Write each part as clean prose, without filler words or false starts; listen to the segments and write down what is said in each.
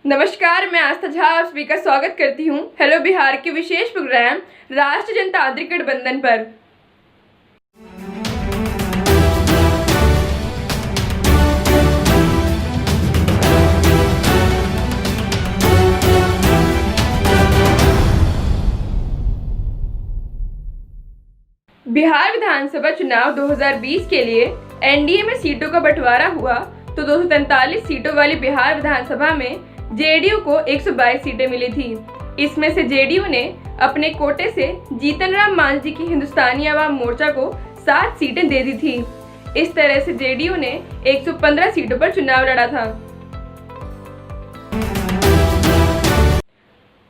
नमस्कार, मैं आस्था झा आप सभी का स्वागत करती हूँ हेलो बिहार के विशेष प्रोग्राम राष्ट्रीय जनतांत्रिक गठबंधन पर। बिहार विधानसभा चुनाव 2020 के लिए एनडीए में सीटों का बंटवारा हुआ तो 243 सीटों वाली बिहार विधानसभा में जेडीयू को 122 सीटें मिली थी। इसमें से जेडीयू ने अपने कोटे से जीतन राम मांझी की हिंदुस्तानी आवाम मोर्चा को 7 सीटें दे दी थी। इस तरह से जेडीयू ने 115 सीटों पर चुनाव लड़ा था।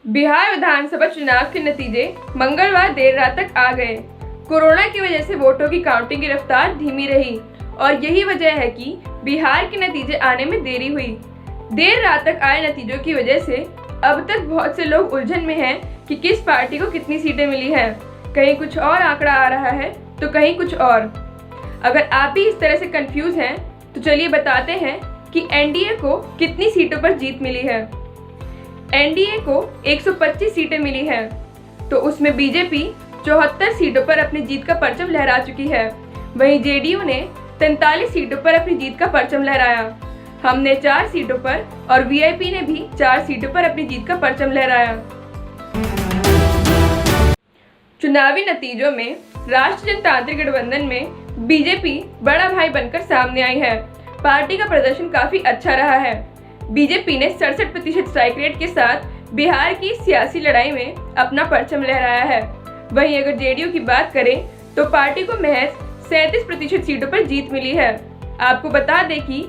बिहार विधानसभा चुनाव के नतीजे मंगलवार देर रात तक आ गए। कोरोना की वजह से वोटों की काउंटिंग की रफ्तार धीमी रही और यही वजह है कि बिहार के नतीजे आने में देरी हुई। देर रात तक आए नतीजों की वजह से अब तक बहुत से लोग उलझन में हैं कि किस पार्टी को कितनी सीटें मिली हैं। कहीं कुछ और आंकड़ा आ रहा है तो कहीं कुछ और। अगर आप भी इस तरह से कंफ्यूज हैं तो चलिए बताते हैं कि एनडीए को कितनी सीटों पर जीत मिली है। एनडीए को 125 सीटें मिली हैं, तो उसमें बीजेपी 74 सीटों पर अपनी जीत का परचम लहरा चुकी है। वहीं जेडीयू ने 43 सीटों पर अपनी जीत का परचम लहराया। हमने 4 सीटों पर और वीआईपी ने भी 4 सीटों पर अपनी जीत का परचम लहराया। चुनावी नतीजों में राष्ट्रीय जनतांत्रिक गठबंधन में बीजेपी बड़ा भाई बनकर सामने आई है। पार्टी का प्रदर्शन काफी अच्छा रहा है। बीजेपी ने 67% स्ट्राइक रेट के साथ बिहार की सियासी लड़ाई में अपना परचम लहराया है। वहीं अगर जेडीयू की बात करें तो पार्टी को महज 37% सीटों पर जीत मिली है। आपको बता दें कि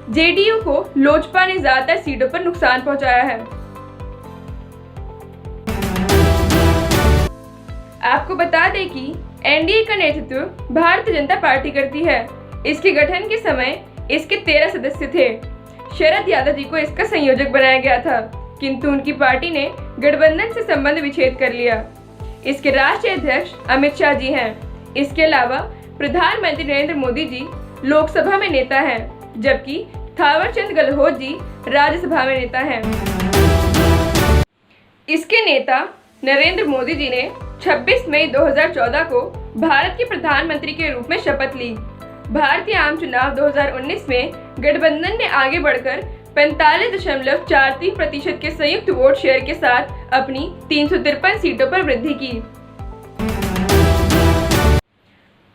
जेडीयू को लोजपा ने ज्यादातर सीटों पर नुकसान पहुंचाया है। आपको बता दें कि एनडीए का नेतृत्व भारतीय जनता पार्टी करती है। इसके गठन के समय इसके 13 सदस्य थे। शरद यादव जी को इसका संयोजक बनाया गया था, किंतु उनकी पार्टी ने गठबंधन से संबंध विच्छेद कर लिया। इसके राष्ट्रीय अध्यक्ष अमित शाह जी हैं। इसके अलावा प्रधानमंत्री नरेंद्र मोदी जी लोकसभा में नेता हैं, जबकि थावरचंद गहलोत जी राज्यसभा में नेता हैं। इसके नेता नरेंद्र मोदी जी ने 26 मई 2014 को भारत के प्रधानमंत्री के रूप में शपथ ली। भारतीय आम चुनाव 2019 में गठबंधन ने आगे बढ़कर 45.43% के संयुक्त वोट शेयर के साथ अपनी 353 सीटों पर वृद्धि की।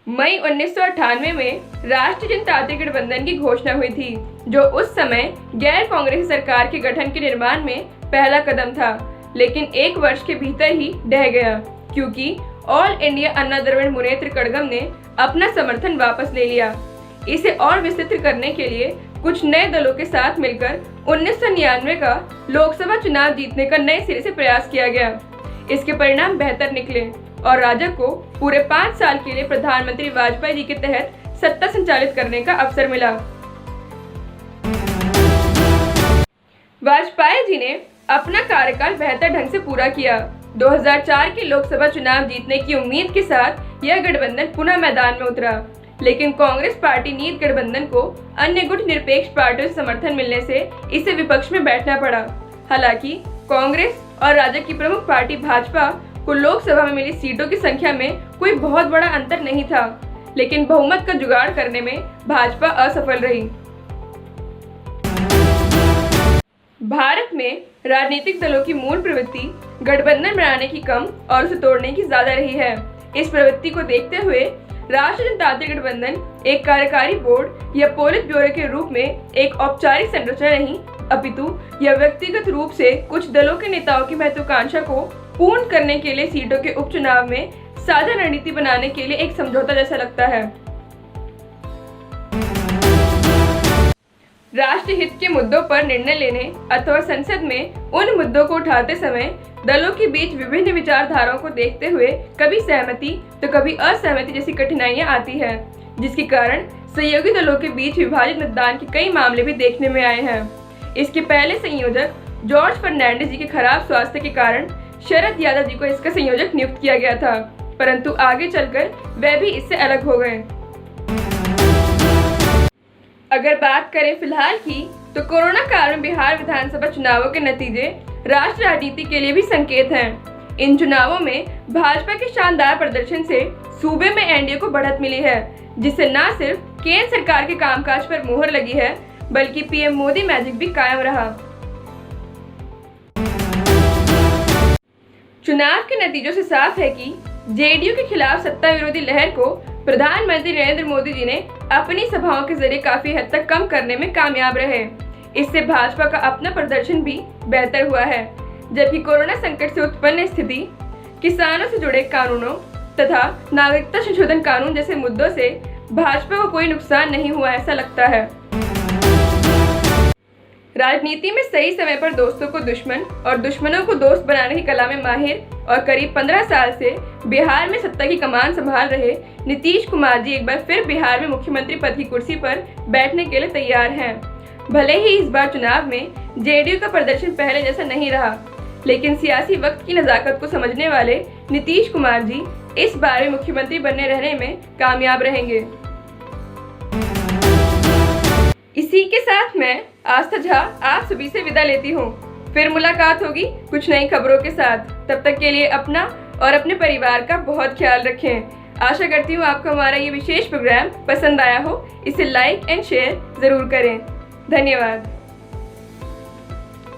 मई 1998 में राष्ट्रीय जनतांत्रिक गठबंधन की घोषणा हुई थी, जो उस समय गैर कांग्रेसी सरकार के गठन के निर्माण में पहला कदम था, लेकिन 1 वर्ष के भीतर ही ढह गया क्योंकि ऑल इंडिया अन्ना द्रविड़ मुनेत्र कड़गम ने अपना समर्थन वापस ले लिया। इसे और विस्तृत करने के लिए कुछ नए दलों के साथ मिलकर 1999 का लोकसभा चुनाव जीतने का नए सिरे से प्रयास किया गया। इसके परिणाम बेहतर निकले और राजग को पूरे 5 साल के लिए प्रधानमंत्री वाजपेयी जी के तहत सत्ता संचालित करने का अवसर मिला। वाजपेयी जी ने अपना कार्यकाल बेहतर ढंग से पूरा किया। 2004 के लोकसभा चुनाव जीतने की उम्मीद के साथ यह गठबंधन पुनः मैदान में उतरा, लेकिन कांग्रेस पार्टी नीत गठबंधन को अन्य गुट निरपेक्ष पार्टियों से समर्थन मिलने से इसे विपक्ष में बैठना पड़ा। हालांकि कांग्रेस और राजग की प्रमुख पार्टी भाजपा को लोकसभा में मिली सीटों की संख्या में कोई बहुत बड़ा अंतर नहीं था, लेकिन बहुमत का जुगाड़ करने में भाजपा असफल रही। भारत में राजनीतिक दलों की मूल प्रवृत्ति गठबंधन बनाने की कम और उसे तोड़ने की ज्यादा रही है। इस प्रवृत्ति को देखते हुए राष्ट्रीय जनतांत्रिक गठबंधन एक कार्यकारी बोर्ड या पोलित ब्यूरो के रूप में एक औपचारिक संरचना नहीं, अपितु यह व्यक्तिगत रूप से कुछ दलों के नेताओं की महत्वाकांक्षा को पूर्ण करने के लिए सीटों के उपचुनाव में साझा रणनीति बनाने के लिए एक समझौता जैसा लगता है। राष्ट्रीय हित के मुद्दों पर निर्णय लेने अथवा संसद में उन मुद्दों को उठाते समय दलों के बीच विभिन्न विचारधाराओं को देखते हुए कभी सहमति तो कभी असहमति जैसी कठिनाइयां आती है, जिसके कारण सहयोगी दलों के बीच विभाजित मतदान के कई मामले भी देखने में आए हैं। इसके पहले संयोजक जॉर्ज फर्नांडिस जी के खराब स्वास्थ्य के कारण शरद यादव जी को इसका संयोजक नियुक्त किया गया था, परंतु आगे चलकर वे भी इससे अलग हो गए। अगर बात करें फिलहाल की, तो कोरोना काल में बिहार विधानसभा चुनावों के नतीजे राष्ट्र राजनीति के लिए भी संकेत हैं। इन चुनावों में भाजपा के शानदार प्रदर्शन से सूबे में एनडीए को बढ़त मिली है, जिससे न सिर्फ केंद्र सरकार के कामकाज पर मुहर लगी है, बल्कि पीएम मोदी मैजिक भी कायम रहा। चुनाव के नतीजों से साफ है कि जेडीयू के खिलाफ सत्ता विरोधी लहर को प्रधानमंत्री नरेंद्र मोदी जी ने अपनी सभाओं के जरिए काफी हद तक कम करने में कामयाब रहे। इससे भाजपा का अपना प्रदर्शन भी बेहतर हुआ है, जबकि कोरोना संकट से उत्पन्न स्थिति, किसानों से जुड़े कानूनों तथा नागरिकता संशोधन कानून जैसे मुद्दों से भाजपा को कोई नुकसान नहीं हुआ ऐसा लगता है। राजनीति में सही समय पर दोस्तों को दुश्मन और दुश्मनों को दोस्त बनाने की कला में माहिर और करीब 15 साल से बिहार में सत्ता की कमान संभाल रहे नीतीश कुमार जी एक बार फिर बिहार में मुख्यमंत्री पद की कुर्सी पर बैठने के लिए तैयार हैं। भले ही इस बार चुनाव में जेडीयू का प्रदर्शन पहले जैसा नहीं रहा, लेकिन सियासी वक्त की नजाकत को समझने वाले नीतीश कुमार जी इस बार भी मुख्यमंत्री बनने रहने में कामयाब रहेंगे। इसी के साथ मैं आस्था झा आप सभी से विदा लेती हूँ। फिर मुलाकात होगी कुछ नई खबरों के साथ। तब तक के लिए अपना और अपने परिवार का बहुत ख्याल रखें। आशा करती हूँ आपको हमारा ये विशेष प्रोग्राम पसंद आया हो। इसे लाइक एंड शेयर जरूर करें। धन्यवाद।